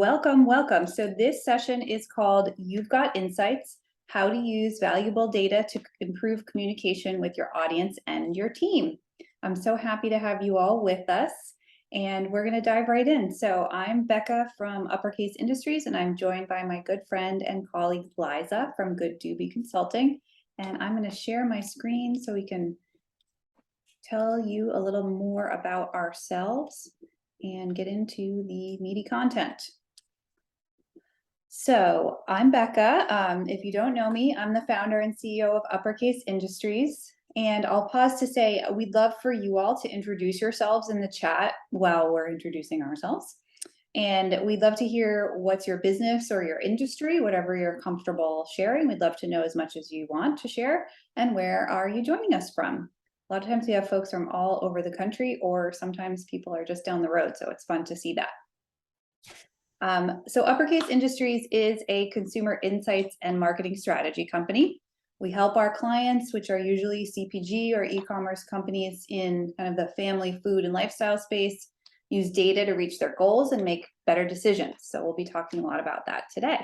Welcome, welcome. So this session is called You've Got Insights, How to Use Valuable Data to Improve Communication with Your Audience and Your Team. I'm so happy to have you all with us, and we're going to dive right in. So I'm Becca from Uppercase Industries, and I'm joined by my good friend and colleague Liza from Good Doobie Consulting. And I'm going to share my screen so we can tell you a little more about ourselves and get into the meaty content. So I'm Becca. If you don't know me, I'm the founder and CEO of Uppercase Industries. And I'll pause to say we'd love for you all to introduce yourselves in the chat while we're introducing ourselves. And we'd love to hear what's your business or your industry, whatever you're comfortable sharing. We'd love to know as much as you want to share. And where are you joining us from? A lot of times we have folks from all over the country, or sometimes people are just down the road. So it's fun to see that. So Uppercase Industries is a consumer insights and marketing strategy company. We help our clients, which are usually CPG or e-commerce companies in kind of the family, food, and lifestyle space, use data to reach their goals and make better decisions. So we'll be talking a lot about that today.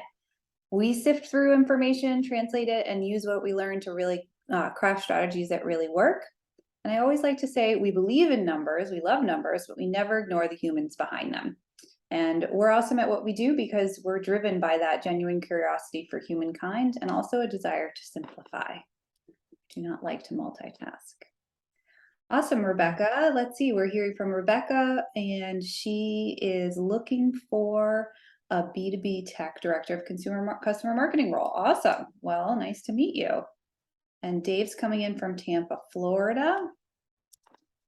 We sift through information, translate it, and use what we learn to really craft strategies that really work. And I always like to say we believe in numbers, we love numbers, but we never ignore the humans behind them. And we're awesome at what we do because we're driven by that genuine curiosity for humankind and also a desire to simplify. Do not like to multitask. Awesome, Rebecca. Let's see, we're hearing from Rebecca, and she is looking for a B2B tech director of customer marketing role. Awesome. Well, nice to meet you. And Dave's coming in from Tampa, Florida.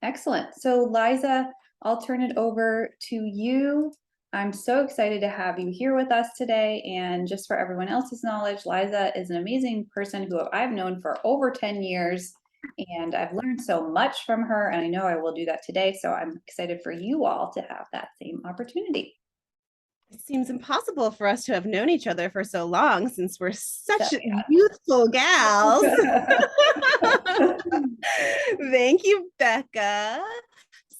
Excellent. So Liza, I'll turn it over to you. I'm so excited to have you here with us today. And just for everyone else's knowledge, Liza is an amazing person who I've known for over 10 years. And I've learned so much from her, and I know I will do that today. So I'm excited for you all to have that same opportunity. It seems impossible for us to have known each other for so long since we're such youthful gals. Thank you, Becca.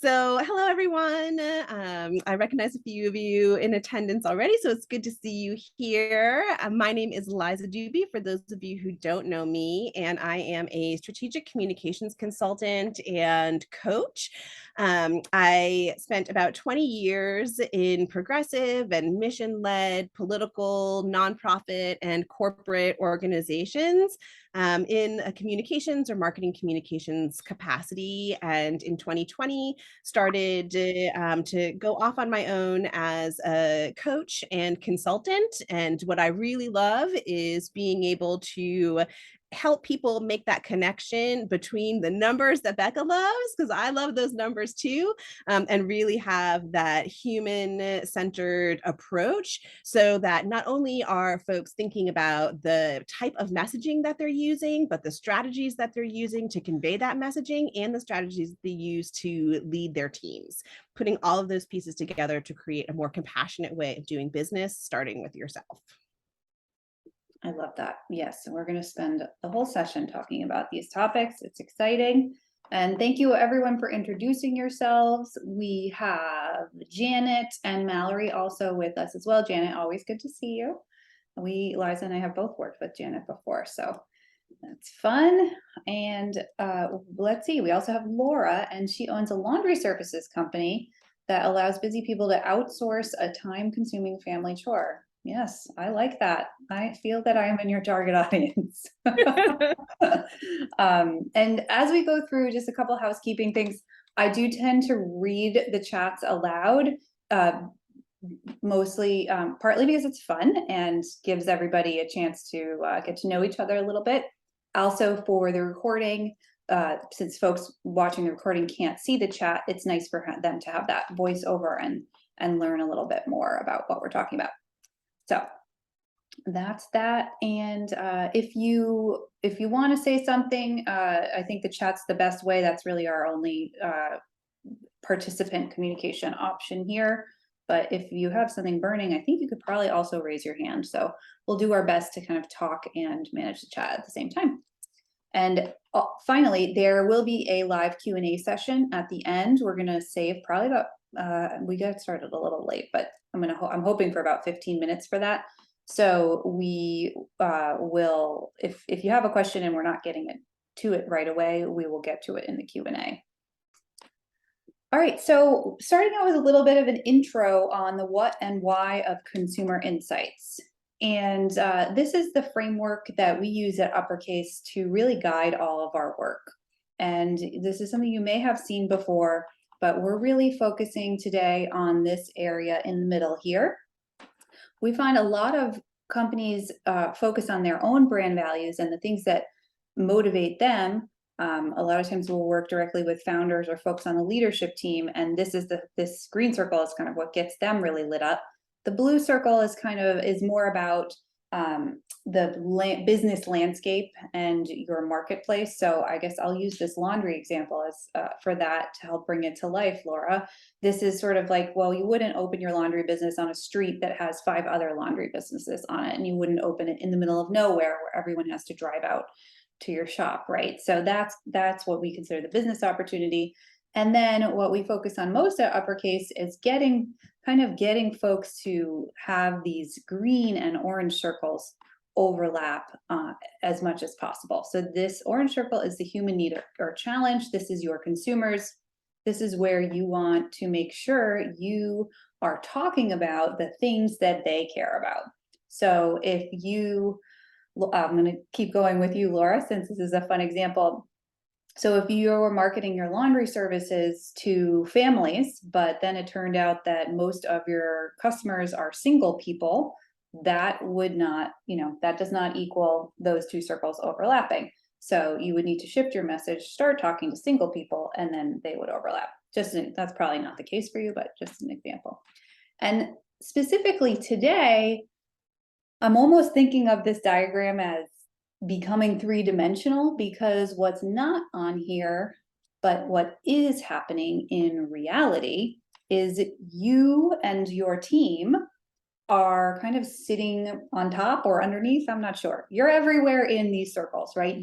So hello, everyone. I recognize a few of you in attendance already, so it's good to see you here. My name is Liza Doobie, for those of you who don't know me, and I am a strategic communications consultant and coach. I spent about 20 years in progressive and mission-led political, nonprofit, and corporate organizations in a communications or marketing communications capacity. And in 2020, started to go off on my own as a coach and consultant. And what I really love is being able to help people make that connection between the numbers that Becca loves, because I love those numbers too, and really have that human-centered approach so that not only are folks thinking about the type of messaging that they're using, but the strategies that they're using to convey that messaging and the strategies they use to lead their teams, putting all of those pieces together to create a more compassionate way of doing business, starting with yourself. I love that. Yes, and we're going to spend the whole session talking about these topics. It's exciting. And thank you everyone for introducing yourselves. We have Janet and Mallory also with us as well. Janet, always good to see you. Liza and I have both worked with Janet before, so that's fun. And let's see, we also have Laura, and she owns a laundry services company that allows busy people to outsource a time-consuming family chore. Yes, I like that. I feel that I am in your target audience. And as we go through, just a couple of housekeeping things, I do tend to read the chats aloud, mostly partly because it's fun and gives everybody a chance to get to know each other a little bit. Also for the recording, since folks watching the recording can't see the chat, it's nice for them to have that voiceover and learn a little bit more about what we're talking about. So that's that. And if you want to say something, I think the chat's the best way. That's really our only participant communication option here. But if you have something burning, I think you could probably also raise your hand. So we'll do our best to kind of talk and manage the chat at the same time. And finally, there will be a live Q&A session at the end. We're going to save probably about, we got started a little late, but I'm hoping for about 15 minutes for that. So we will, if you have a question and we're not getting to it right away, we will get to it in the Q&A. All right, so starting out with a little bit of an intro on the what and why of consumer insights. And this is the framework that we use at Uppercase to really guide all of our work. And this is something you may have seen before, but we're really focusing today on this area in the middle here. We find a lot of companies focus on their own brand values and the things that motivate them. A lot of times we'll work directly with founders or folks on the leadership team, and this green circle is kind of what gets them really lit up. The blue circle is more about the business landscape and your marketplace. So I guess I'll use this laundry example as for that to help bring it to life, Laura. This is sort of like, well, you wouldn't open your laundry business on a street that has 5 other laundry businesses on it, and you wouldn't open it in the middle of nowhere where everyone has to drive out to your shop, right? So that's what we consider the business opportunity. And then what we focus on most at Uppercase is getting folks to have these green and orange circles overlap as much as possible. So this orange circle is the human need or challenge. This is your consumers. This is where you want to make sure you are talking about the things that they care about. So if you I'm going to keep going with you, Laura, since this is a fun example. So if you're marketing your laundry services to families, but then it turned out that most of your customers are single people, that would not, that does not equal those 2 circles overlapping. So you would need to shift your message, start talking to single people, and then they would overlap. That's probably not the case for you, but just an example. And specifically today, I'm almost thinking of this diagram as becoming 3-dimensional, because what's not on here, but what is happening in reality, is you and your team are kind of sitting on top or underneath. I'm not sure. You're everywhere in these circles, right?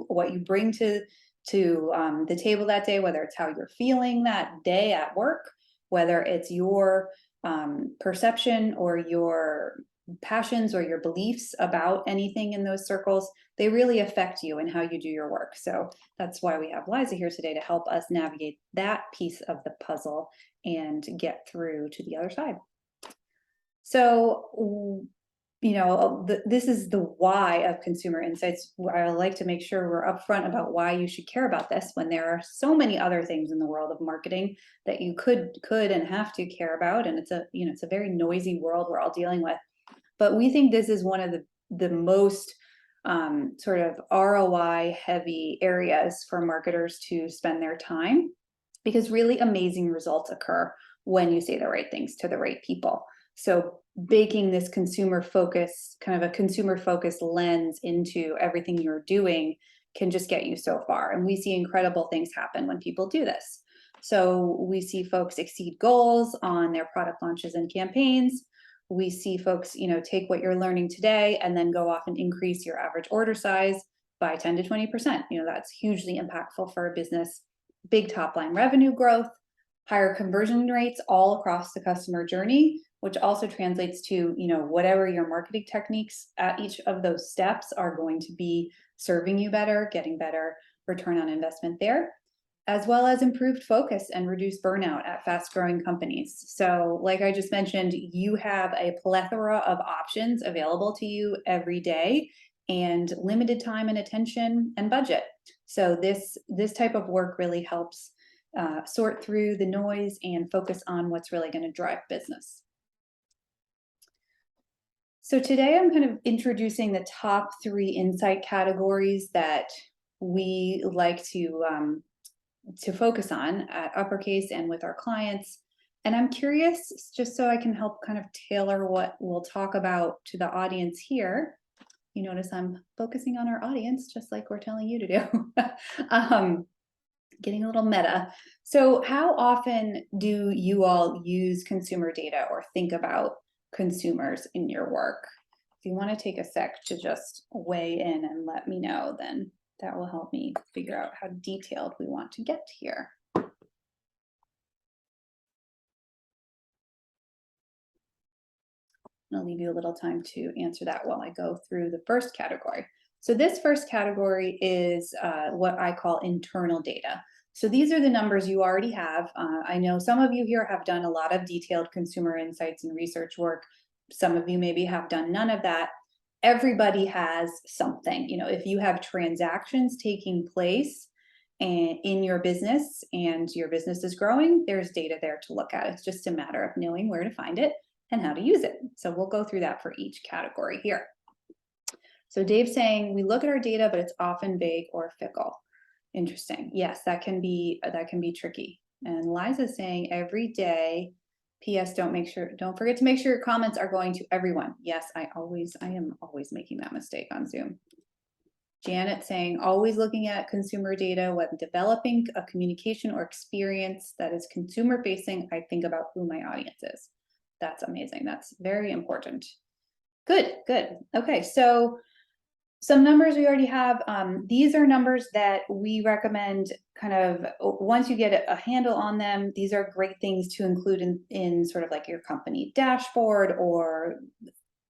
What you bring to the table that day, whether it's how you're feeling that day at work, whether it's your perception or your passions or your beliefs about anything in those circles, they really affect you and how you do your work. So that's why we have Liza here today to help us navigate that piece of the puzzle and get through to the other side. So, this is the why of consumer insights. I like to make sure we're upfront about why you should care about this when there are so many other things in the world of marketing that you could and have to care about. And it's a very noisy world we're all dealing with. But we think this is one of the most sort of ROI heavy areas for marketers to spend their time, because really amazing results occur when you say the right things to the right people. So baking this consumer focus, kind of a consumer focused lens into everything you're doing can just get you so far. And we see incredible things happen when people do this. So we see folks exceed goals on their product launches and campaigns. We see folks, take what you're learning today and then go off and increase your average order size by 10 to 20%. That's hugely impactful for a business. Big top line revenue growth, higher conversion rates all across the customer journey, which also translates to, whatever your marketing techniques at each of those steps are going to be serving you better, getting better return on investment there, as well as improved focus and reduced burnout at fast-growing companies. So like I just mentioned, you have a plethora of options available to you every day and limited time and attention and budget. So this type of work really helps sort through the noise and focus on what's really going to drive business. So today I'm kind of introducing the top 3 insight categories that we like to focus on at Uppercase and with our clients. And I'm curious, just so I can help kind of tailor what we'll talk about to the audience here. You notice I'm focusing on our audience, just like we're telling you to do. Getting a little meta. So how often do you all use consumer data or think about consumers in your work? If you want to take a sec to just weigh in and let me know, then that will help me figure out how detailed we want to get here. I'm gonna leave you a little time to answer that while I go through the first category. So this first category is what I call internal data. So these are the numbers you already have. I know some of you here have done a lot of detailed consumer insights and research work. Some of you maybe have done none of that. Everybody has something. You know, if you have transactions taking place in your business and your business is growing, there's data there to look at. It's just a matter of knowing where to find it and how to use it. So we'll go through that for each category here. So Dave's saying we look at our data, but it's often vague or fickle. Interesting. Yes, that can be tricky. And Liza's saying every day. P.S. Don't forget to make sure your comments are going to everyone. Yes, I am always making that mistake on Zoom. Janet saying always looking at consumer data when developing a communication or experience that is consumer facing. I think about who my audience is. That's amazing. That's very important. Good. Okay, so some numbers we already have. These are numbers that we recommend kind of once you get a handle on them, these are great things to include in sort of like your company dashboard, or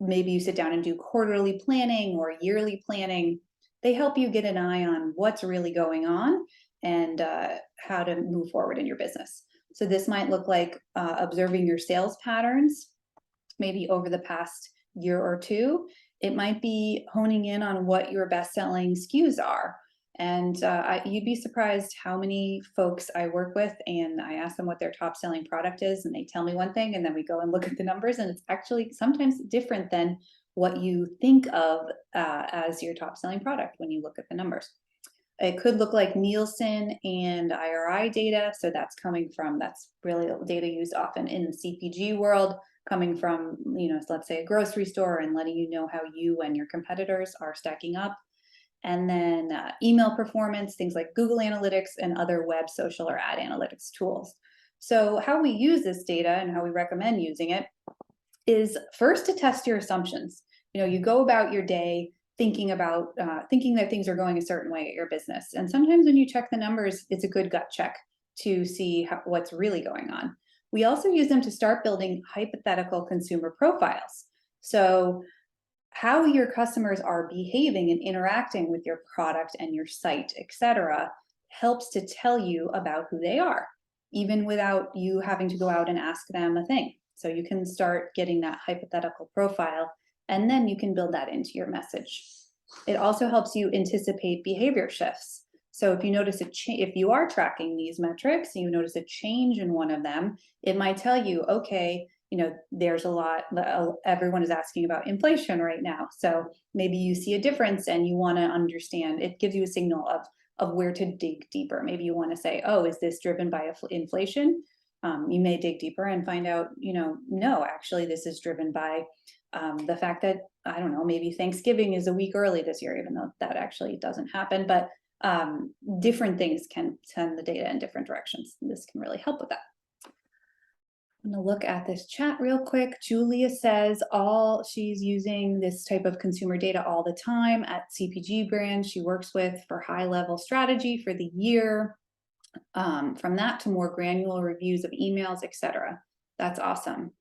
maybe you sit down and do quarterly planning or yearly planning. They help you get an eye on what's really going on and how to move forward in your business. So this might look like observing your sales patterns, maybe over the past year or two. It might be honing in on what your best-selling SKUs are. And you'd be surprised how many folks I work with, and I ask them what their top selling product is, and they tell me one thing, and then we go and look at the numbers, and it's actually sometimes different than what you think of as your top selling product when you look at the numbers. It could look like Nielsen and IRI data. So that's really data used often in the CPG world, coming from, let's say a grocery store, and letting you know how you and your competitors are stacking up. And then email performance, things like Google Analytics and other web, social, or ad analytics tools. So how we use this data and how we recommend using it is first to test your assumptions. You go about your day thinking that things are going a certain way at your business. And sometimes when you check the numbers, it's a good gut check to see what's really going on. We also use them to start building hypothetical consumer profiles. So how your customers are behaving and interacting with your product and your site, etc., helps to tell you about who they are, even without you having to go out and ask them a thing. So you can start getting that hypothetical profile, and then you can build that into your message. It also helps you anticipate behavior shifts. So if you notice if you are tracking these metrics and you notice a change in one of them, it might tell you, okay, there's a lot, everyone is asking about inflation right now. So maybe you see a difference and you want to understand, it gives you a signal of where to dig deeper. Maybe you want to say, oh, is this driven by inflation? You may dig deeper and find out, no, actually this is driven by the fact that, I don't know, maybe Thanksgiving is a week early this year, even though that actually doesn't happen. But different things can send the data in different directions. This can really help with that. I'm going to look at this chat real quick. Julia says she's using this type of consumer data all the time at CPG brands she works with for high-level strategy for the year. From that to more granular reviews of emails, etc. That's awesome.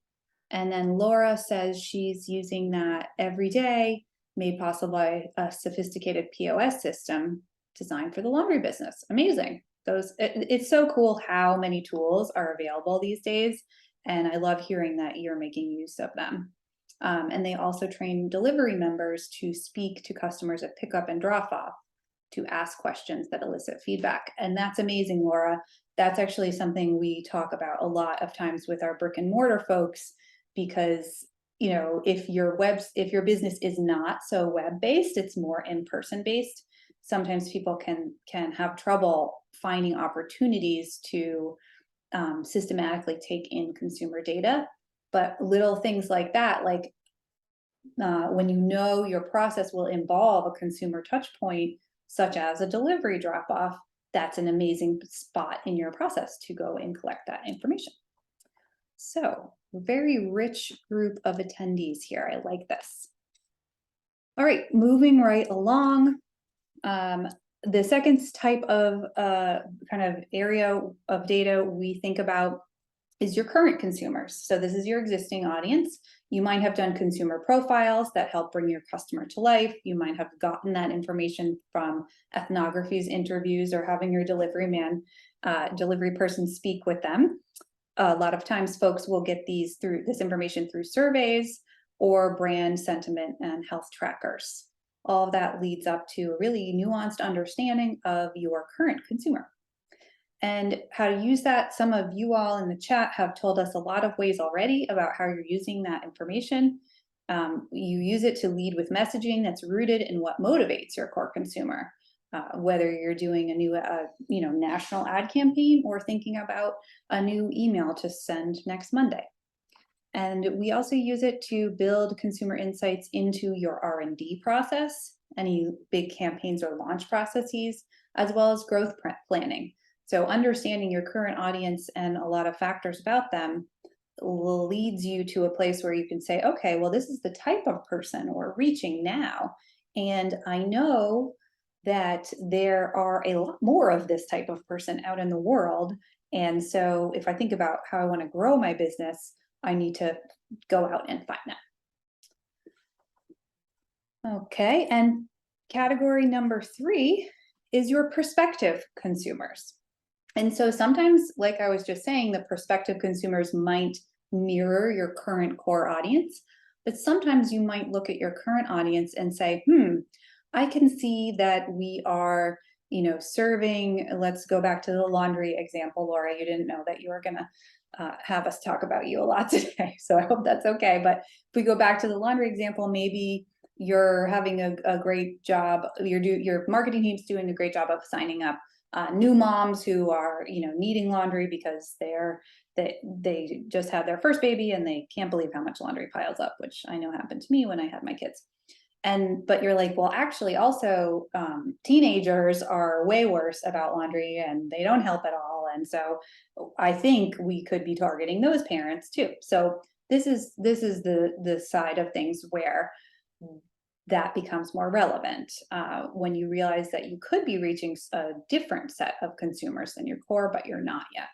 And then Laura says she's using that every day, made possible by a sophisticated POS system designed for the laundry business. Amazing. It's so cool how many tools are available these days. And I love hearing that you're making use of them. And they also train delivery members to speak to customers at pickup and drop off, to ask questions that elicit feedback. And that's amazing, Laura. That's actually something we talk about a lot of times with our brick and mortar folks, because if your business is not so web-based, it's more in-person based, sometimes people can have trouble finding opportunities to systematically take in consumer data. But little things like that, like when your process will involve a consumer touch point, such as a delivery drop-off, that's an amazing spot in your process to go and collect that information. So, very rich group of attendees here. I like this. All right, moving right along. The second type of kind of area of data we think about is your current consumers. So this is your existing audience. You might have done consumer profiles that help bring your customer to life. You might have gotten that information from ethnographies, interviews, or having your delivery person speak with them. A lot of times folks will get this information through surveys or brand sentiment and health trackers. All of that leads up to a really nuanced understanding of your current consumer. And how to use that, some of you all in the chat have told us a lot of ways already about how you're using that information. You use it to lead with messaging that's rooted in what motivates your core consumer. Whether you're doing a new national ad campaign or thinking about a new email to send next Monday. And we also use it to build consumer insights into your R&D process, any big campaigns or launch processes, as well as growth planning. So understanding your current audience and a lot of factors about them leads you to a place where you can say, okay, well, this is the type of person we're reaching now. And I know that there are a lot more of this type of person out in the world. And so if I think about how I want to grow my business, I need to go out and find that. Okay, and category number 3 is your prospective consumers. And so sometimes, like I was just saying, the prospective consumers might mirror your current core audience, but sometimes you might look at your current audience and say, I can see that we are, serving, let's go back to the laundry example, Laura, you didn't know that you were gonna have us talk about you a lot today, so I hope that's okay. But if we go back to the laundry example, maybe you're having a great job, your marketing team's doing a great job of signing up new moms who are needing laundry because they just had their first baby and they can't believe how much laundry piles up, which I know happened to me when I had my kids. But you're like, well, actually also teenagers are way worse about laundry and they don't help at all. And so I think we could be targeting those parents too. So this is the side of things where that becomes more relevant when you realize that you could be reaching a different set of consumers than your core, but you're not yet.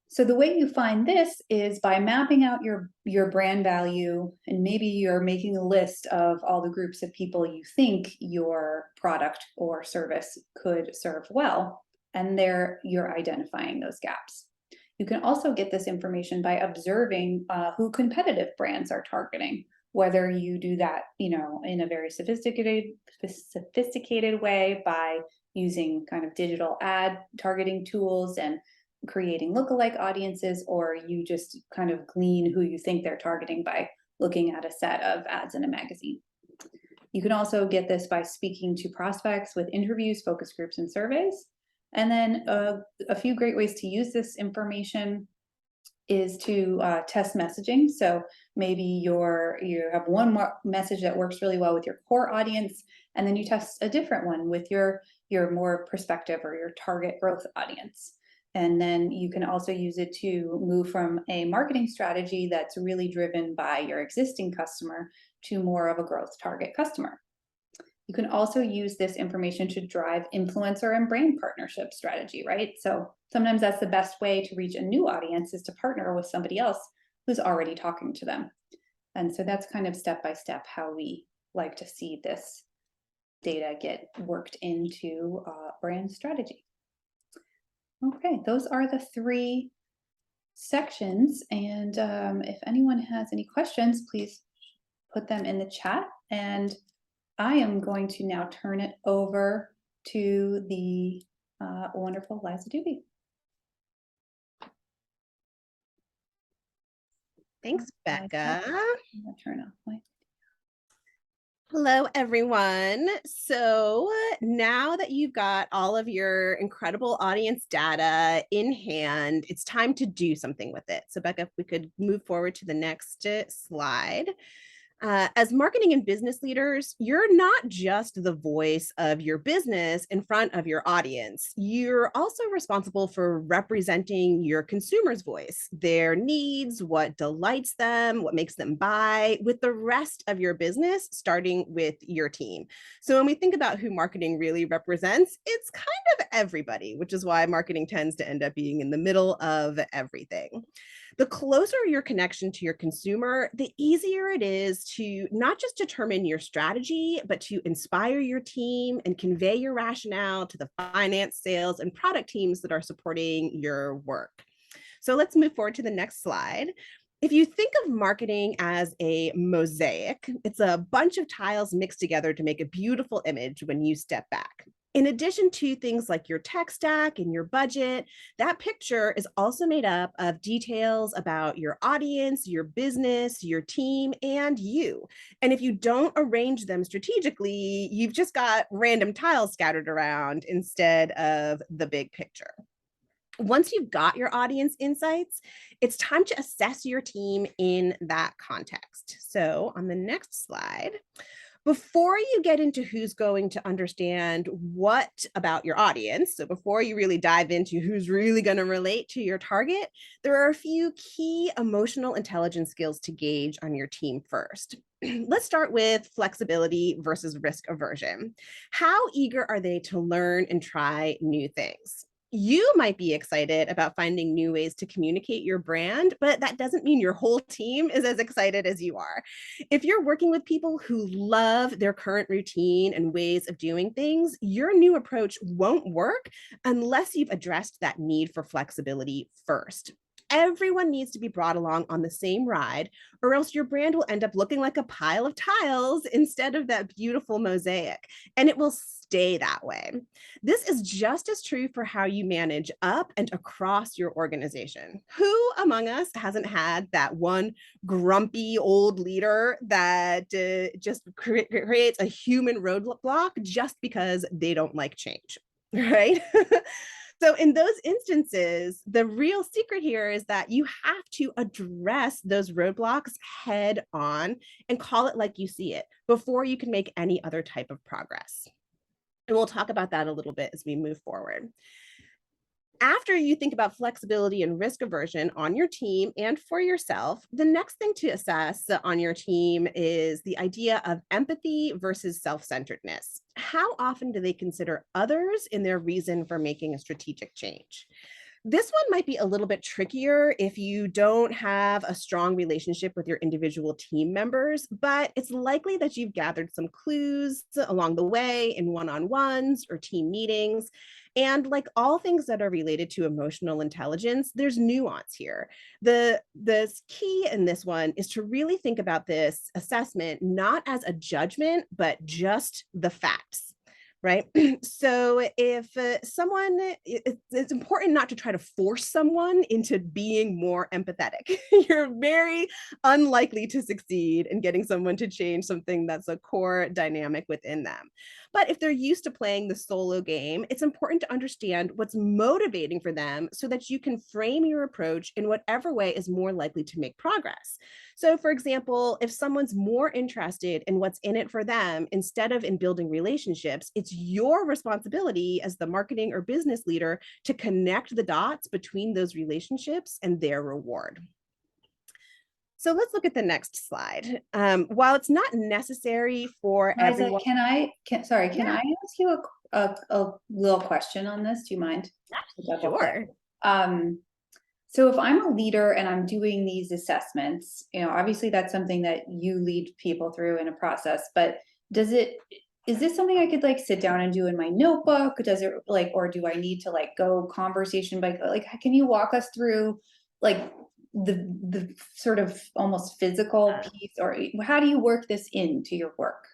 So the way you find this is by mapping out your brand value, and maybe you're making a list of all the groups of people you think your product or service could serve well, and there you're identifying those gaps. You can also get this information by observing who competitive brands are targeting, whether you do that, in a very sophisticated way by using kind of digital ad targeting tools and creating lookalike audiences, or you just kind of glean who you think they're targeting by looking at a set of ads in a magazine. You can also get this by speaking to prospects with interviews, focus groups, and surveys. And then a few great ways to use this information is to test messaging. So maybe you have one message that works really well with your core audience, and then you test a different one with your more prospective or your target growth audience. And then you can also use it to move from a marketing strategy that's really driven by your existing customer to more of a growth target customer. You can also use this information to drive influencer and brand partnership strategy, right? So sometimes that's the best way to reach a new audience, is to partner with somebody else who's already talking to them. And so that's kind of step by step how we like to see this data get worked into brand strategy. Okay, those are the 3 sections. And if anyone has any questions, please put them in the chat. And I am going to now turn it over to the wonderful Liza Doobie. Thanks, Becca. I'm gonna turn off my... Hello, everyone. So now that you've got all of your incredible audience data in hand, it's time to do something with it. So Becca, if we could move forward to the next slide. As marketing and business leaders, you're not just the voice of your business in front of your audience. You're also responsible for representing your consumer's voice, their needs, what delights them, what makes them buy, with the rest of your business, starting with your team. So when we think about who marketing really represents, it's kind of everybody, which is why marketing tends to end up being in the middle of everything. The closer your connection to your consumer, the easier it is to not just determine your strategy, but to inspire your team and convey your rationale to the finance, sales, and product teams that are supporting your work. So let's move forward to the next slide. If you think of marketing as a mosaic, it's a bunch of tiles mixed together to make a beautiful image when you step back. In addition to things like your tech stack and your budget, that picture is also made up of details about your audience, your business, your team, and you. And if you don't arrange them strategically, you've just got random tiles scattered around instead of the big picture. Once you've got your audience insights, it's time to assess your team in that context. So on the next slide, before you get into who's going to understand what about your audience, so before you really dive into who's really going to relate to your target, there are a few key emotional intelligence skills to gauge on your team first. Let's start with flexibility versus risk aversion. How eager are they to learn and try new things? You might be excited about finding new ways to communicate your brand, but that doesn't mean your whole team is as excited as you are. If you're working with people who love their current routine and ways of doing things, your new approach won't work unless you've addressed that need for flexibility first. Everyone needs to be brought along on the same ride, or else your brand will end up looking like a pile of tiles instead of that beautiful mosaic, and it will stay that way. This is just as true for how you manage up and across your organization. Who among us hasn't had that one grumpy old leader that just creates a human roadblock just because they don't like change, right? So in those instances, the real secret here is that you have to address those roadblocks head on and call it like you see it before you can make any other type of progress. And we'll talk about that a little bit as we move forward. After you think about flexibility and risk aversion on your team and for yourself, the next thing to assess on your team is the idea of empathy versus self-centeredness. How often do they consider others in their reason for making a strategic change? This one might be a little bit trickier if you don't have a strong relationship with your individual team members, but it's likely that you've gathered some clues along the way in one-on-ones or team meetings. And like all things that are related to emotional intelligence, there's nuance here. The key in this one is to really think about this assessment not as a judgment, but just the facts. Right. So if someone, it's important not to try to force someone into being more empathetic. You're very unlikely to succeed in getting someone to change something that's a core dynamic within them. But if they're used to playing the solo game, it's important to understand what's motivating for them so that you can frame your approach in whatever way is more likely to make progress. So for example, if someone's more interested in what's in it for them instead of in building relationships, it's your responsibility as the marketing or business leader to connect the dots between those relationships and their reward. So let's look at the next slide. While it's not necessary for Liza, everyone. can I ask you a little question on this? Do you mind? Sure. So if I'm a leader and I'm doing these assessments, obviously that's something that you lead people through in a process, but is this something I could like sit down and do in my notebook? Does it or do I need to like go conversation by can you walk us through like the sort of almost physical piece, or how do you work this into your work?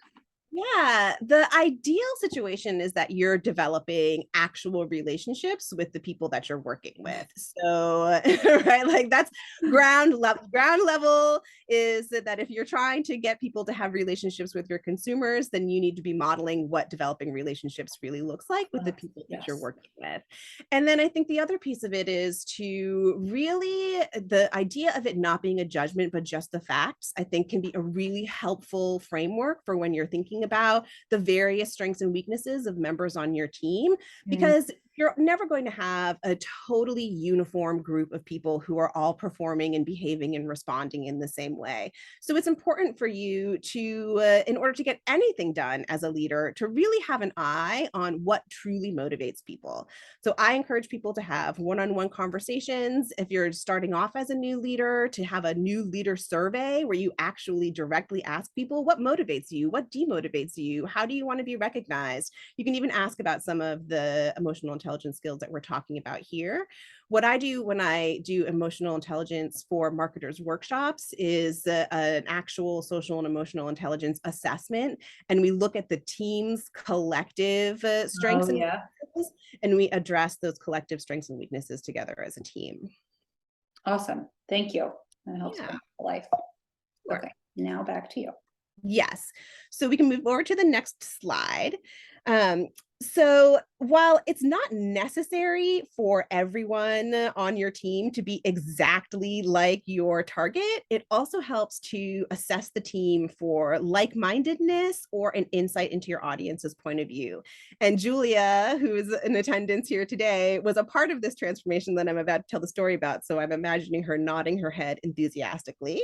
Yeah, the ideal situation is that you're developing actual relationships with the people that you're working with. So, right, like that's ground level. Ground level is that if you're trying to get people to have relationships with your consumers, then you need to be modeling what developing relationships really looks like with the people that you're working with. And then I think the other piece of it is to really, the idea of it not being a judgment, but just the facts, I think can be a really helpful framework for when you're thinking about the various strengths and weaknesses of members on your team, because you're never going to have a totally uniform group of people who are all performing and behaving and responding in the same way. So it's important for you to, in order to get anything done as a leader, to really have an eye on what truly motivates people. So I encourage people to have one-on-one conversations. If you're starting off as a new leader, to have a new leader survey where you actually directly ask people, what motivates you? What demotivates you? How do you want to be recognized? You can even ask about some of the emotional intelligence skills that we're talking about here. What I do when I do emotional intelligence for marketers workshops is an actual social and emotional intelligence assessment. And we look at the team's collective strengths Oh, and yeah. weaknesses, and we address those collective strengths and weaknesses together as a team. Awesome. Thank you. That helps Yeah. bring life. Sure. Okay, now back to you. Yes. So we can move forward to the next slide. Um, so while it's not necessary for everyone on your team to be exactly like your target, it also helps to assess the team for like-mindedness or an insight into your audience's point of view. And Julia, who is in attendance here today, was a part of this transformation that I'm about to tell the story about. So I'm imagining her nodding her head enthusiastically.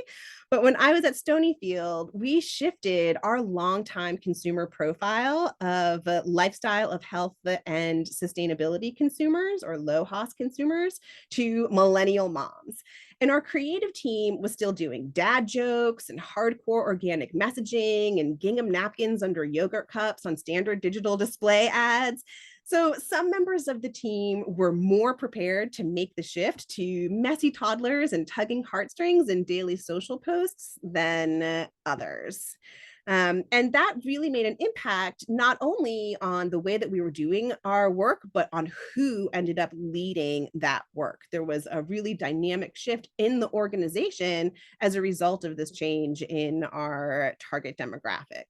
But when I was at Stonyfield, we shifted our longtime consumer profile of lifestyle of health and sustainability consumers, or LOHAS consumers, to millennial moms. And our creative team was still doing dad jokes and hardcore organic messaging and gingham napkins under yogurt cups on standard digital display ads. So some members of the team were more prepared to make the shift to messy toddlers and tugging heartstrings in daily social posts than others. And that really made an impact not only on the way that we were doing our work, but on who ended up leading that work. There was a really dynamic shift in the organization as a result of this change in our target demographic.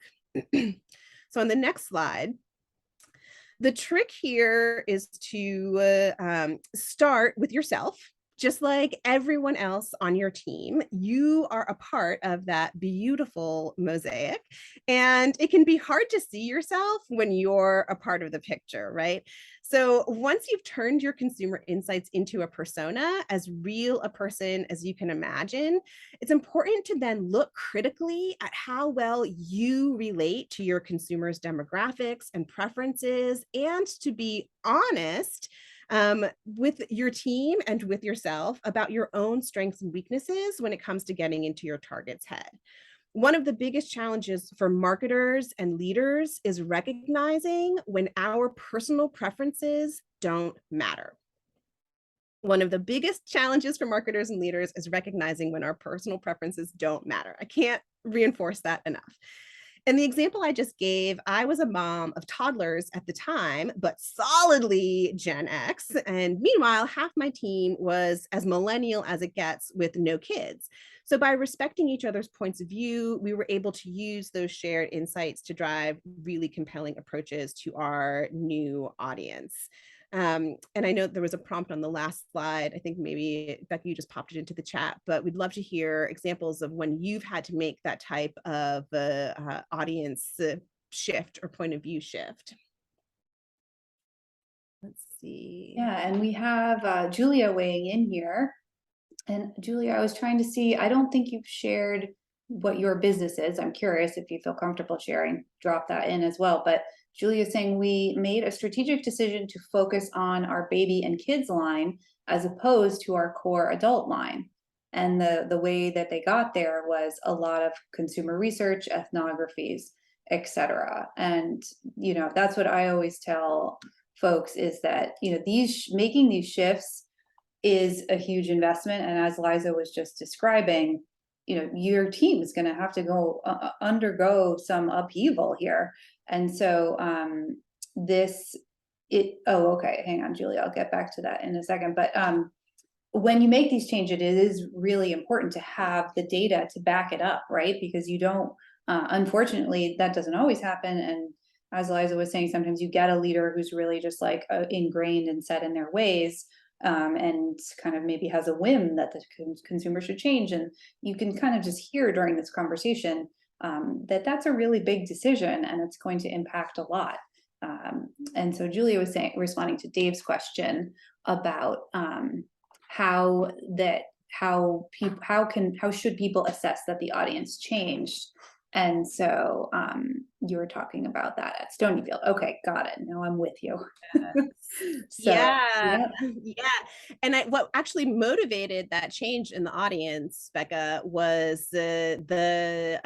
So on the next slide, the trick here is to start with yourself. Just like everyone else on your team, you are a part of that beautiful mosaic. And it can be hard to see yourself when you're a part of the picture, right? So once you've turned your consumer insights into a persona, as real a person as you can imagine, it's important to then look critically at how well you relate to your consumers' demographics and preferences, and to be honest with your team and with yourself about your own strengths and weaknesses when it comes to getting into your target's head. One of the biggest challenges for marketers and leaders is recognizing when our personal preferences don't matter. One of the biggest challenges for marketers and leaders is recognizing when our personal preferences don't matter. I can't reinforce that enough. In the example I just gave, I was a mom of toddlers at the time, but solidly Gen X. And meanwhile, half my team was as millennial as it gets with no kids. So by respecting each other's points of view, we were able to use those shared insights to drive really compelling approaches to our new audience. And I know there was a prompt on the last slide. I think maybe Becca, you just popped it into the chat, but we'd love to hear examples of when you've had to make that type of audience shift or point of view shift. Let's see. Yeah, and we have Julia weighing in here. And Julia, I was trying to see, I don't think you've shared what your business is. I'm curious if you feel comfortable sharing, drop that in as well. But Julia is saying we made a strategic decision to focus on our baby and kids line as opposed to our core adult line. And the way that they got there was a lot of consumer research, ethnographies, etc. And that's what I always tell folks is that these making these shifts is a huge investment. And as Liza was just describing, your team is going to have to go undergo some upheaval here. And so okay, hang on, Julie, I'll get back to that in a second. But when you make these changes, it is really important to have the data to back it up, right? Because you don't, unfortunately, that doesn't always happen. And as Liza was saying, sometimes you get a leader who's really just like ingrained and set in their ways. And kind of maybe has a whim that the consumer should change. And you can kind of just hear during this conversation that that's a really big decision and it's going to impact a lot. And so Julia was responding to Dave's question about how should people assess that the audience changed. And so you were talking about that at Stonyfield. Okay, got it. Now I'm with you. So Yeah, yeah. yeah. And what actually motivated that change in the audience, Becca, was the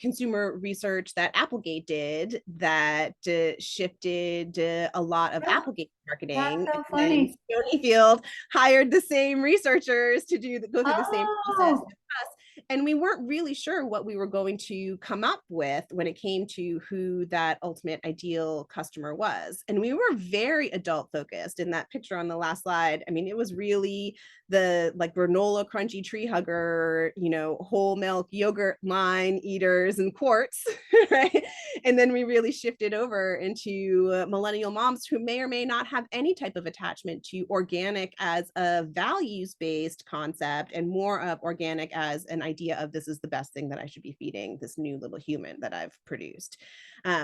consumer research that Applegate did that shifted a lot of Applegate That's marketing. so And funny. Stonyfield hired the same researchers to go through the same process Oh, as us. And we weren't really sure what we were going to come up with when it came to who that ultimate ideal customer was. And we were very adult focused in that picture on the last slide. I mean, it was really the like granola crunchy tree hugger, whole milk yogurt line eaters and quarts, right? And then we really shifted over into millennial moms who may or may not have any type of attachment to organic as a values-based concept, and more of organic as an idea of this is the best thing that I should be feeding this new little human that I've produced.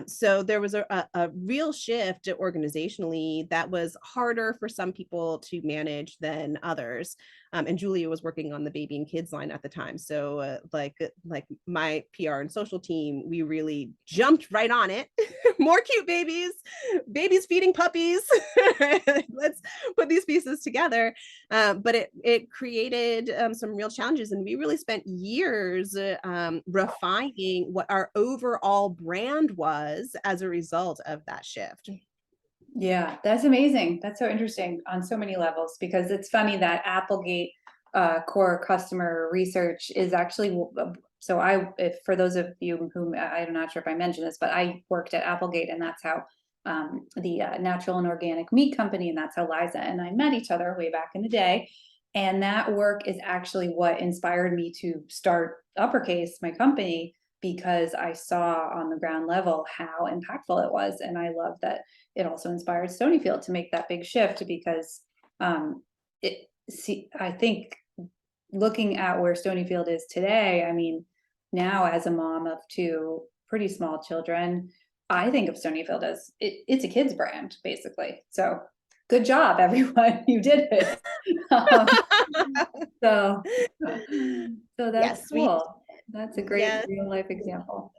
So there was a real shift organizationally that was harder for some people to manage than others. And Julia was working on the baby and kids line at the time. So like my PR and social team, we really jumped right on it. More cute babies feeding puppies. Let's put these pieces together. But it created some real challenges, and we really spent years refining what our overall brand was as a result of that shift. yeah, that's amazing. That's so interesting on so many levels, because it's funny that Applegate core customer research is actually, for those of you whom I'm not sure if I mentioned this, but I worked at Applegate, and that's how the natural and organic meat company, and that's how Liza and I met each other way back in the day. And that work is actually what inspired me to start Uppercase, my company, because I saw on the ground level how impactful it was. And I love that it also inspired Stonyfield to make that big shift, because I think looking at where Stonyfield is today, I mean, now as a mom of two pretty small children, I think of Stonyfield as it's a kid's brand, basically. So good job, everyone. You did it. Um, so, so that's Yes, cool. That's a great yes. real life example.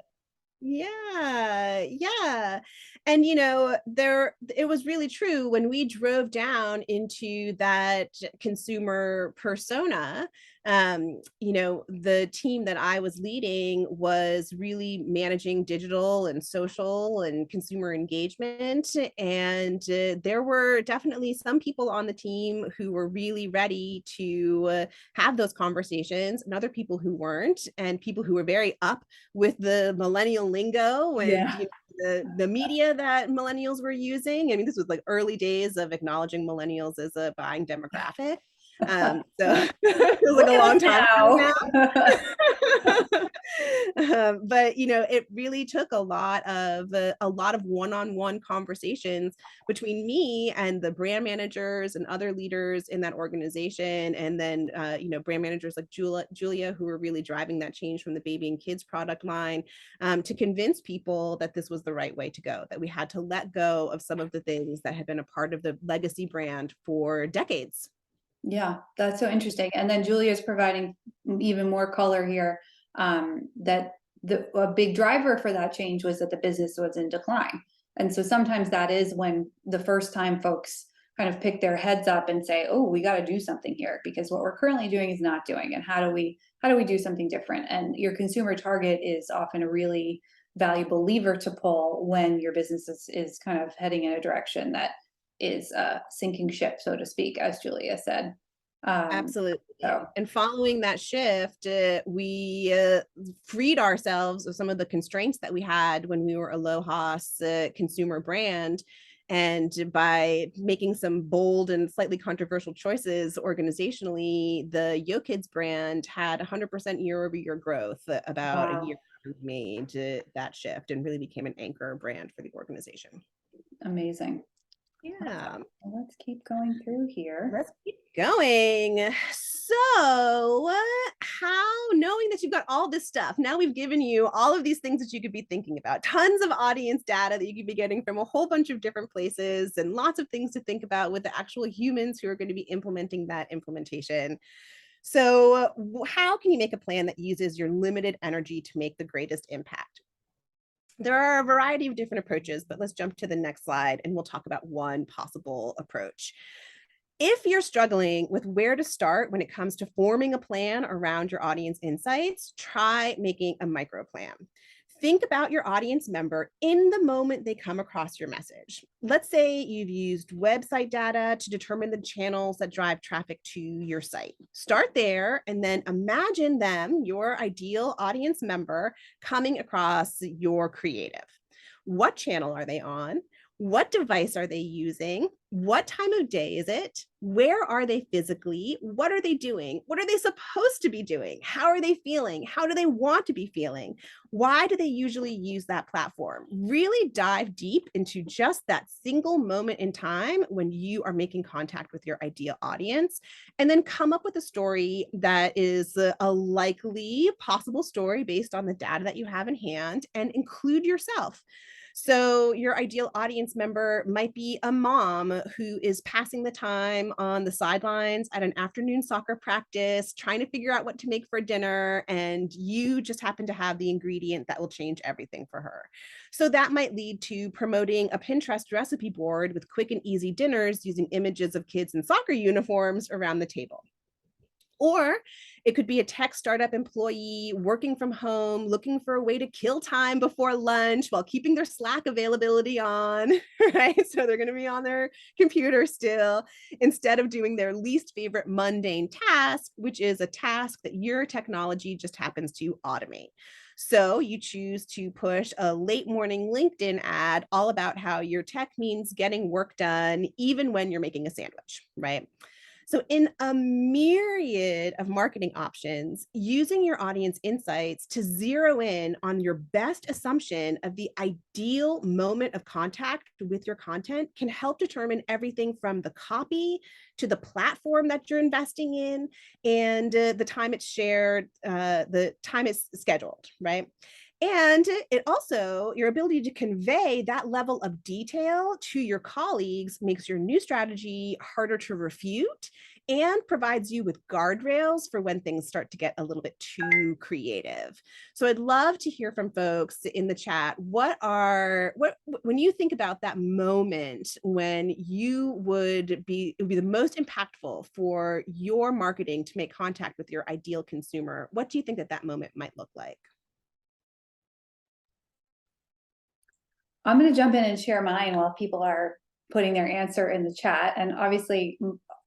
Yeah. And it was really true when we drove down into that consumer persona. The team that I was leading was really managing digital and social and consumer engagement. And there were definitely some people on the team who were really ready to have those conversations, and other people who weren't, and people who were very up with the millennial lingo and Yeah. the media that millennials were using. I mean, this was like early days of acknowledging millennials as a buying demographic. So it was like Look a at long us time now. now. But it really took a lot of one-on-one conversations between me and the brand managers and other leaders in that organization, and then brand managers like Julia, who were really driving that change from the baby and kids product line, to convince people that this was the right way to go, that we had to let go of some of the things that had been a part of the legacy brand for decades. Yeah, that's so interesting. And then Julia's providing even more color here, that a big driver for that change was that the business was in decline. And so sometimes that is when the first time folks kind of pick their heads up and say, oh, we got to do something here, because what we're currently doing is not doing. And how do we do something different? And your consumer target is often a really valuable lever to pull when your business is kind of heading in a direction that is a sinking ship, so to speak, as Julia said. Absolutely. So And following that shift, we freed ourselves of some of the constraints that we had when we were a low-cost consumer brand. And by making some bold and slightly controversial choices organizationally, the Yo Kids brand had 100% year-over-year growth about a wow, year after we made that shift, and really became an anchor brand for the organization. amazing. Yeah. Well, let's keep going through here. Let's keep going. So knowing that you've got all this stuff, now we've given you all of these things that you could be thinking about, tons of audience data that you could be getting from a whole bunch of different places and lots of things to think about with the actual humans who are going to be implementing that implementation. So how can you make a plan that uses your limited energy to make the greatest impact? There are a variety of different approaches, but let's jump to the next slide and we'll talk about one possible approach. If you're struggling with where to start when it comes to forming a plan around your audience insights, try making a micro plan. Think about your audience member in the moment they come across your message. Let's say you've used website data to determine the channels that drive traffic to your site. Start there and then imagine them, your ideal audience member, coming across your creative. What channel are they on? What device are they using? What time of day is it? Where are they physically? What are they doing? What are they supposed to be doing? How are they feeling? How do they want to be feeling? Why do they usually use that platform? Really dive deep into just that single moment in time when you are making contact with your ideal audience, and then come up with a story that is a likely possible story based on the data that you have in hand, and include yourself. So your ideal audience member might be a mom who is passing the time on the sidelines at an afternoon soccer practice, trying to figure out what to make for dinner, and you just happen to have the ingredient that will change everything for her. So that might lead to promoting a Pinterest recipe board with quick and easy dinners using images of kids in soccer uniforms around the table. Or it could be a tech startup employee working from home, looking for a way to kill time before lunch while keeping their Slack availability on, right? So they're going to be on their computer still, instead of doing their least favorite mundane task, which is a task that your technology just happens to automate. So you choose to push a late morning LinkedIn ad all about how your tech means getting work done, even when you're making a sandwich, right? So in a myriad of marketing options, using your audience insights to zero in on your best assumption of the ideal moment of contact with your content can help determine everything from the copy to the platform that you're investing in, and the time it's shared, the time it's scheduled, right? And it also, your ability to convey that level of detail to your colleagues makes your new strategy harder to refute and provides you with guardrails for when things start to get a little bit too creative. So I'd love to hear from folks in the chat. When you think about that moment when it would be the most impactful for your marketing to make contact with your ideal consumer, what do you think that moment might look like? I'm going to jump in and share mine while people are putting their answer in the chat. And obviously,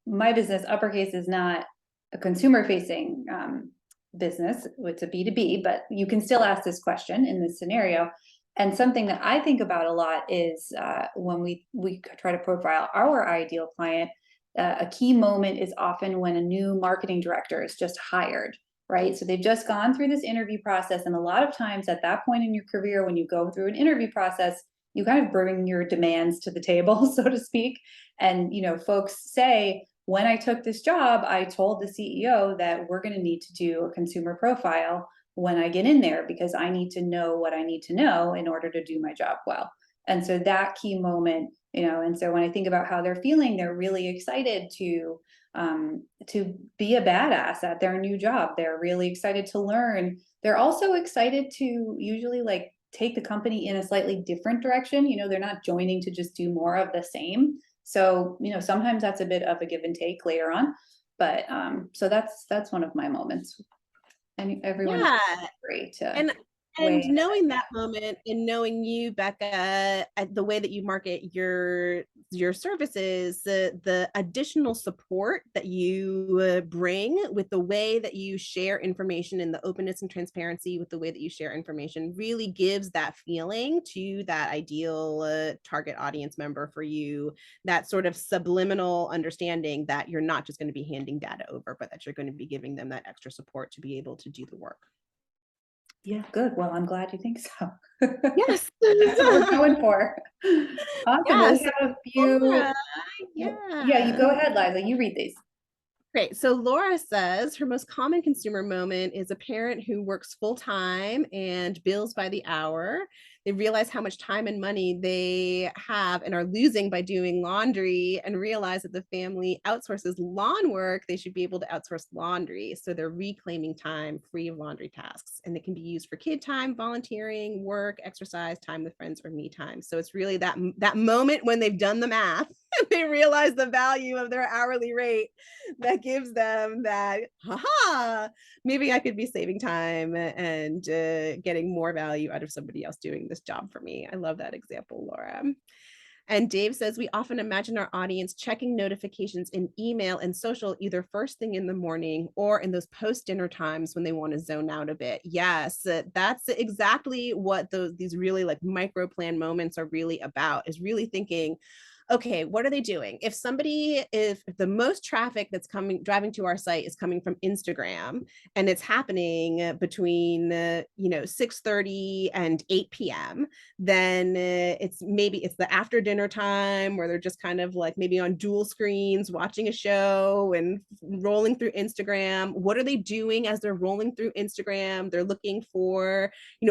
my business, Uppercase, is not a consumer-facing business. It's a B2B, but you can still ask this question in this scenario. And something that I think about a lot is when we try to profile our ideal client, a key moment is often when a new marketing director is just hired, right? So they've just gone through this interview process. And a lot of times at that point in your career, when you go through an interview process, you kind of bring your demands to the table, so to speak. And, folks say, when I took this job, I told the CEO that we're going to need to do a consumer profile when I get in there, because I need to know what I need to know in order to do my job well. And so that key moment, and so when I think about how they're feeling, they're really excited to be a badass at their new job. They're really excited to learn. They're also excited to usually take the company in a slightly different direction. They're not joining to just do more of the same. So, sometimes that's a bit of a give and take later on. But so that's one of my moments. And everyone is great to and knowing that moment and knowing you, Becca, the way that you market your services, the additional support that you bring with the way that you share information, and the openness and transparency with the way that you share information really gives that feeling to that ideal target audience member for you, that sort of subliminal understanding that you're not just going to be handing data over, but that you're going to be giving them that extra support to be able to do the work. Yeah, good. Well, I'm glad you think so. Yes. That's what we're going for. Awesome. Well, we have a few. Yeah. Yeah, you go ahead, Liza. You read these. Great. So Laura says her most common consumer moment is a parent who works full time and bills by the hour. They realize how much time and money they have and are losing by doing laundry, and realize that the family outsources lawn work. They should be able to outsource laundry. So they're reclaiming time free of laundry tasks, and it can be used for kid time, volunteering, work, exercise, time with friends, or me time. So it's really that moment when they've done the math and they realize the value of their hourly rate that gives them that, haha, maybe I could be saving time and getting more value out of somebody else doing this job for me. I love that example, Laura. And Dave says, we often imagine our audience checking notifications in email and social either first thing in the morning or in those post-dinner times when they want to zone out a bit. Yes, that's exactly what these really like micro plan moments are really about, is really thinking, okay, what are they doing? If the most traffic that's driving to our site is coming from Instagram, and it's happening between 6:30 and 8 p.m., then it's the after dinner time where they're just kind of like maybe on dual screens watching a show and rolling through Instagram. What are they doing as they're rolling through Instagram? They're looking for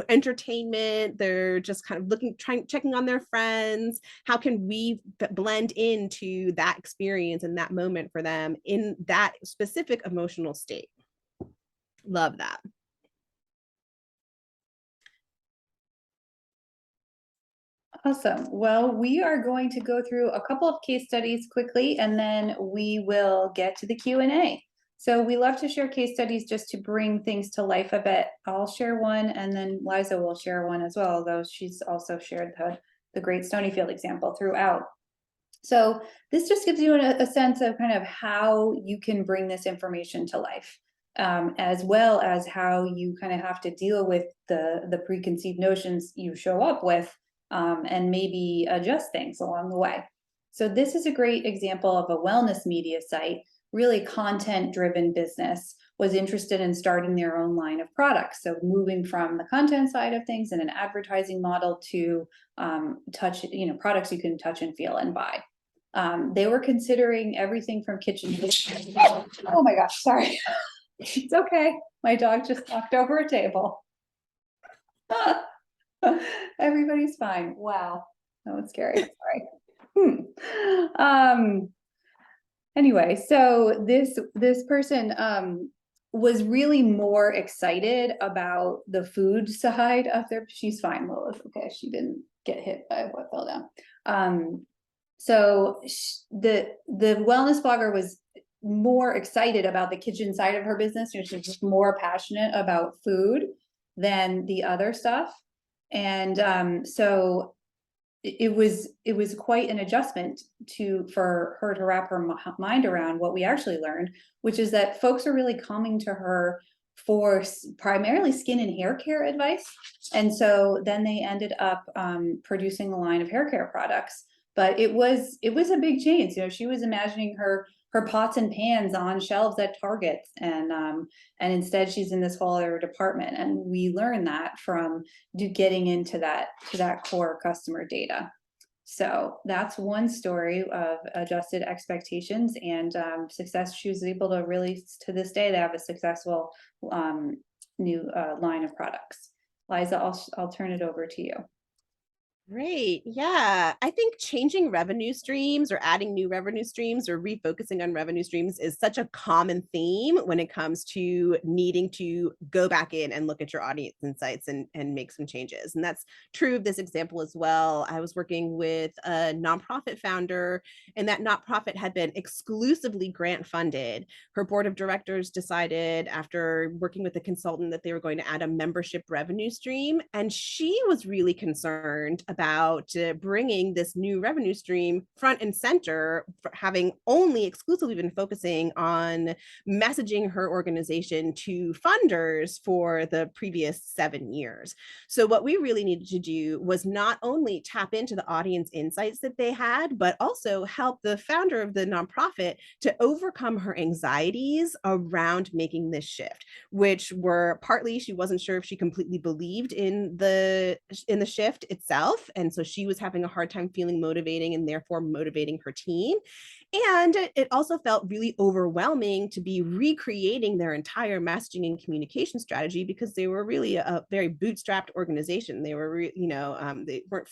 entertainment. They're just kind of checking on their friends. How can we blend into that experience and that moment for them in that specific emotional state? Love that. Awesome. Well, we are going to go through a couple of case studies quickly, and then we will get to the Q&A. So we love to share case studies just to bring things to life a bit. I'll share one, and then Liza will share one as well, although she's also shared the great Stonyfield example throughout. So this just gives you a sense of kind of how you can bring this information to life, as well as how you kind of have to deal with the preconceived notions you show up with, and maybe adjust things along the way. So this is a great example of a wellness media site, really content-driven business, was interested in starting their own line of products. So moving from the content side of things and an advertising model to products you can touch and feel and buy. They were considering everything from kitchen. Oh my gosh, sorry. It's okay. My dog just knocked over a table. Everybody's fine. Wow. That was scary. Sorry. Anyway, so this person was really more excited about the food side of their, she's fine, Lilith. Okay, she didn't get hit by what fell down. So the wellness blogger was more excited about the kitchen side of her business. She was just more passionate about food than the other stuff. And so it was quite an adjustment for her to wrap her mind around what we actually learned, which is that folks are really coming to her for primarily skin and hair care advice. And so then they ended up producing a line of hair care products. But it was a big change. She was imagining her pots and pans on shelves at Target, and instead she's in this whole other department. And we learned that from getting into that core customer data. So that's one story of adjusted expectations and success. She was able to really, to this day, they have a successful new line of products. Liza, I'll turn it over to you. Great. Yeah. I think changing revenue streams or adding new revenue streams or refocusing on revenue streams is such a common theme when it comes to needing to go back in and look at your audience insights and make some changes. And that's true of this example as well. I was working with a nonprofit founder, and that nonprofit had been exclusively grant funded. Her board of directors decided after working with a consultant that they were going to add a membership revenue stream. And she was really concerned about bringing this new revenue stream front and center, having only exclusively been focusing on messaging her organization to funders for the previous 7 years. So what we really needed to do was not only tap into the audience insights that they had, but also help the founder of the nonprofit to overcome her anxieties around making this shift, which were partly she wasn't sure if she completely believed in the shift itself. And so she was having a hard time feeling motivating and therefore motivating her team. And it also felt really overwhelming to be recreating their entire messaging and communication strategy because they were really a very bootstrapped organization. They were, they weren't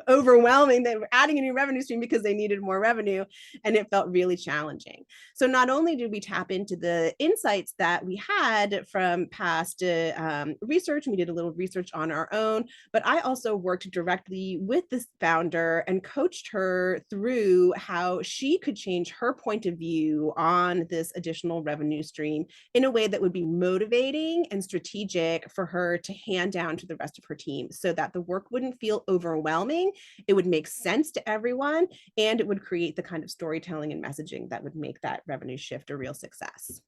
overwhelming. They were adding a new revenue stream because they needed more revenue, and it felt really challenging. So not only did we tap into the insights that we had from past research, and we did a little research on our own, but I also worked directly with this founder and coached her through how she could change her point of view on this additional revenue stream in a way that would be motivating and strategic for her to hand down to the rest of her team so that the work wouldn't feel overwhelming. It would make sense to everyone, and it would create the kind of storytelling and messaging that would make that revenue shift a real success.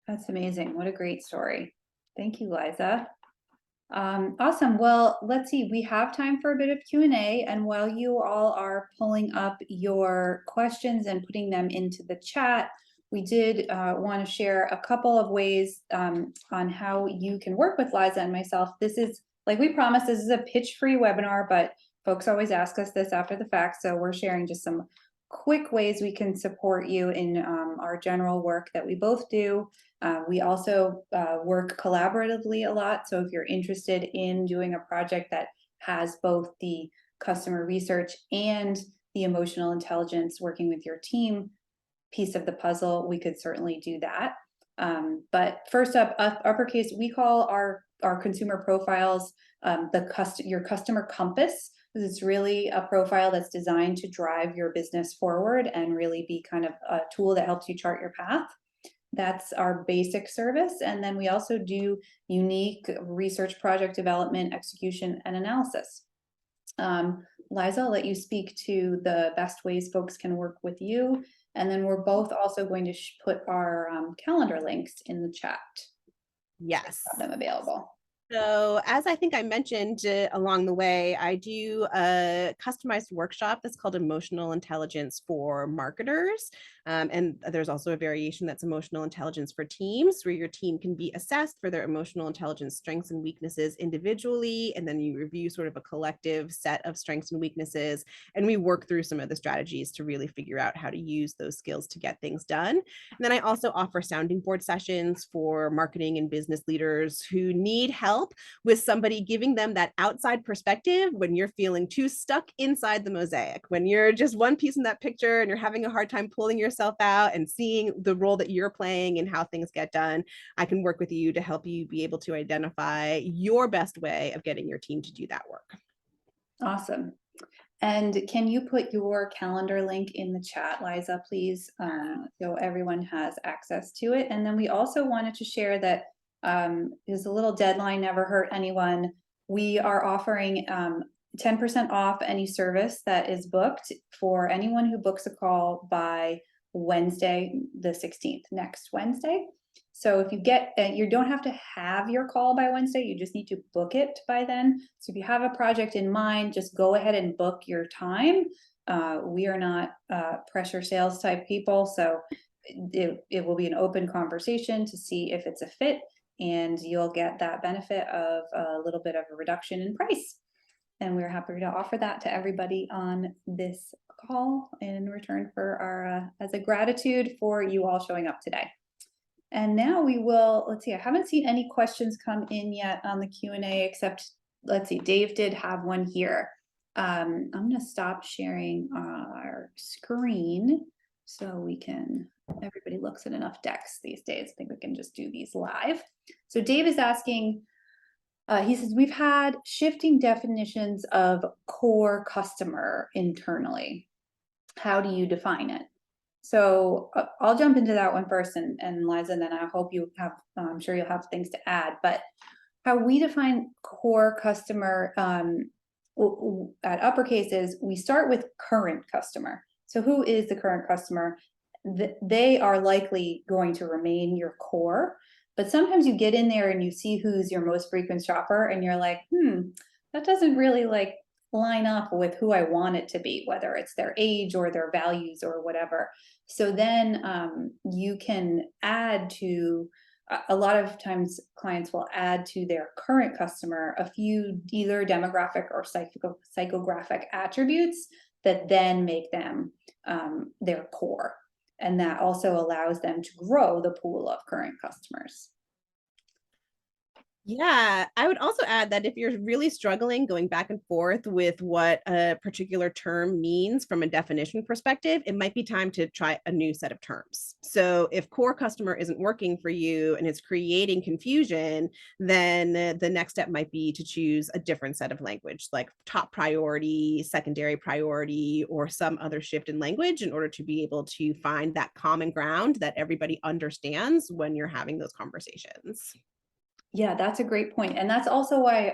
That's amazing. What a great story. Thank you, Liza. Awesome. Well, let's see. We have time for a bit of Q&A, and while you all are pulling up your questions and putting them into the chat, we did want to share a couple of ways on how you can work with Liza and myself. This is, like we promised, this is a pitch-free webinar, but folks always ask us this after the fact, so we're sharing just some quick ways we can support you in our general work that we both do. We also work collaboratively a lot. So if you're interested in doing a project that has both the customer research and the emotional intelligence working with your team piece of the puzzle, we could certainly do that. But first up, uppercase, we call our consumer profiles your customer compass. It's really a profile that's designed to drive your business forward and really be kind of a tool that helps you chart your path. That's our basic service. And then we also do unique research, project development, execution, and analysis. Liza, I'll let you speak to the best ways folks can work with you. And then we're both also going to put our calendar links in the chat. Yes. Have them available. So as I think I mentioned along the way, I do a customized workshop that's called Emotional Intelligence for Marketers. And there's also a variation that's Emotional Intelligence for Teams, where your team can be assessed for their emotional intelligence strengths and weaknesses individually. And then you review sort of a collective set of strengths and weaknesses. And we work through some of the strategies to really figure out how to use those skills to get things done. And then I also offer sounding board sessions for marketing and business leaders who need help with somebody giving them that outside perspective when you're feeling too stuck inside the mosaic, when you're just one piece in that picture and you're having a hard time pulling yourself out and seeing the role that you're playing and how things get done. I can work with you to help you be able to identify your best way of getting your team to do that work. Awesome. And can you put your calendar link in the chat, Liza, please, so everyone has access to it. And then we also wanted to share that there's a little deadline, never hurt anyone. We are offering 10% off any service that is booked for anyone who books a call by Wednesday, the 16th, next Wednesday. So if you you don't have to have your call by Wednesday, you just need to book it by then. So if you have a project in mind, just go ahead and book your time. We are not pressure sales type people, so it will be an open conversation to see if it's a fit, and you'll get that benefit of a little bit of a reduction in price. And we're happy to offer that to everybody on this call in return for our, as a gratitude for you all showing up today. And now we will, let's see, I haven't seen any questions come in yet on the Q&A, except, let's see, Dave did have one here. I'm gonna stop sharing our screen so we can, everybody looks at enough decks these days. I think we can just do these live. So Dave is asking, he says, we've had shifting definitions of core customer internally. How do you define it? So I'll jump into that one first, and Liza, and then I hope you have, I'm sure you'll have things to add, but how we define core customer at uppercase is we start with current customer. So who is the current customer? They are likely going to remain your core, but sometimes you get in there and you see who's your most frequent shopper and you're like, that doesn't really like line up with who I want it to be, whether it's their age or their values or whatever. So then you can add to, a lot of times clients will add to their current customer a few either demographic or psychographic attributes that then make them their core. And that also allows them to grow the pool of current customers. Yeah, I would also add that if you're really struggling going back and forth with what a particular term means from a definition perspective, it might be time to try a new set of terms. So if core customer isn't working for you and it's creating confusion, then the next step might be to choose a different set of language, like top priority, secondary priority, or some other shift in language in order to be able to find that common ground that everybody understands when you're having those conversations. Yeah, that's a great point. And that's also why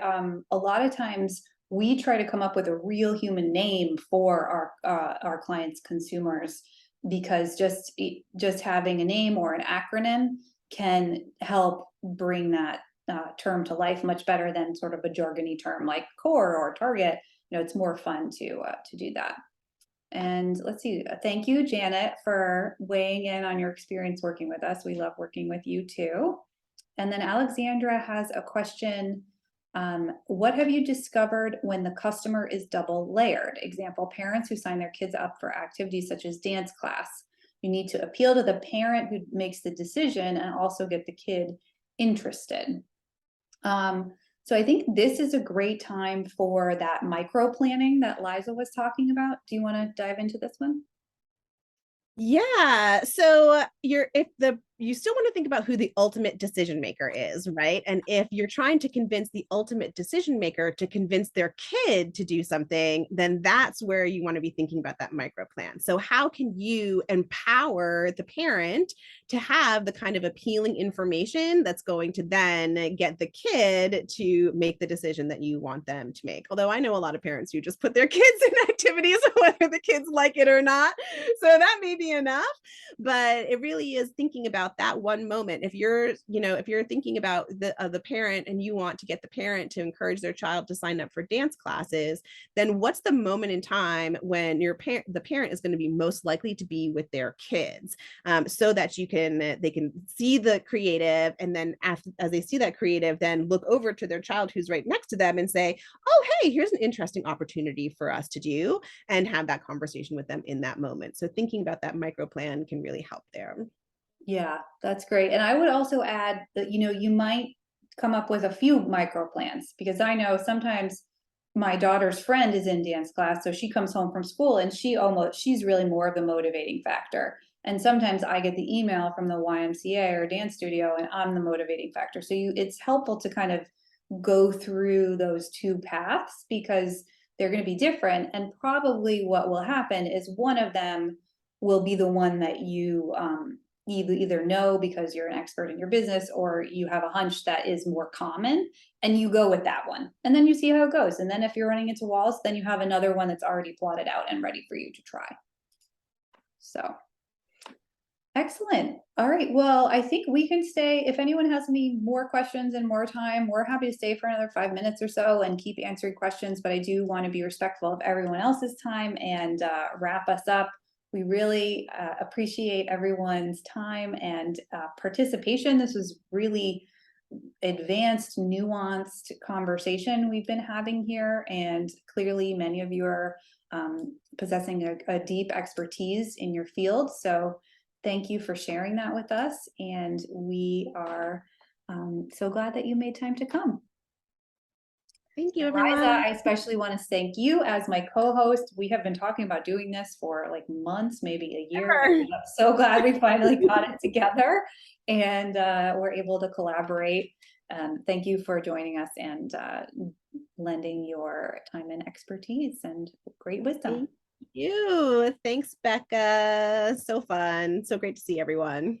a lot of times we try to come up with a real human name for our clients' consumers, because just having a name or an acronym can help bring that term to life much better than sort of a jargony term like core or target. You know, it's more fun to do that. And let's see, thank you, Janet, for weighing in on your experience working with us. We love working with you too. And then Alexandra has a question. What have you discovered when the customer is double layered? Example, parents who sign their kids up for activities such as dance class. You need to appeal to the parent who makes the decision and also get the kid interested. So I think this is a great time for that micro planning that Liza was talking about. Do you want to dive into this one? Yeah. So you still want to think about who the ultimate decision maker is, right? And if you're trying to convince the ultimate decision maker to convince their kid to do something, then that's where you want to be thinking about that micro plan. So how can you empower the parent to have the kind of appealing information that's going to then get the kid to make the decision that you want them to make? Although I know a lot of parents who just put their kids in activities whether the kids like it or not. So that may be enough, but it really is thinking about that one moment. If you're thinking about the parent and you want to get the parent to encourage their child to sign up for dance classes, then what's the moment in time when the parent is going to be most likely to be with their kids, so that they can see the creative, and then as they see that creative, then look over to their child who's right next to them and say, oh, hey, here's an interesting opportunity for us to do, and have that conversation with them in that moment. So thinking about that micro plan can really help there. Yeah, that's great. And I would also add that, you might come up with a few micro plans, because I know sometimes my daughter's friend is in dance class. So she comes home from school and she's really more of the motivating factor. And sometimes I get the email from the YMCA or dance studio and I'm the motivating factor. So it's helpful to kind of go through those two paths, because they're going to be different. And probably what will happen is one of them will be the one that you either know because you're an expert in your business, or you have a hunch that is more common and you go with that one, and then you see how it goes. And then if you're running into walls, then you have another one that's already plotted out and ready for you to try. So excellent. All right, well, I think we can stay. If anyone has any more questions and more time, we're happy to stay for another 5 minutes or so and keep answering questions, but I do want to be respectful of everyone else's time and wrap us up. We really appreciate everyone's time and participation. This was really advanced, nuanced conversation we've been having here, and clearly many of you are possessing a deep expertise in your field. So thank you for sharing that with us, and we are so glad that you made time to come. Thank you, Liza, everyone. I especially want to thank you as my co-host. We have been talking about doing this for like months, maybe a year. I'm so glad we finally got it together and we're able to collaborate. Thank you for joining us and lending your time and expertise and great wisdom. Thank you. Thanks, Becca. So fun. So great to see everyone.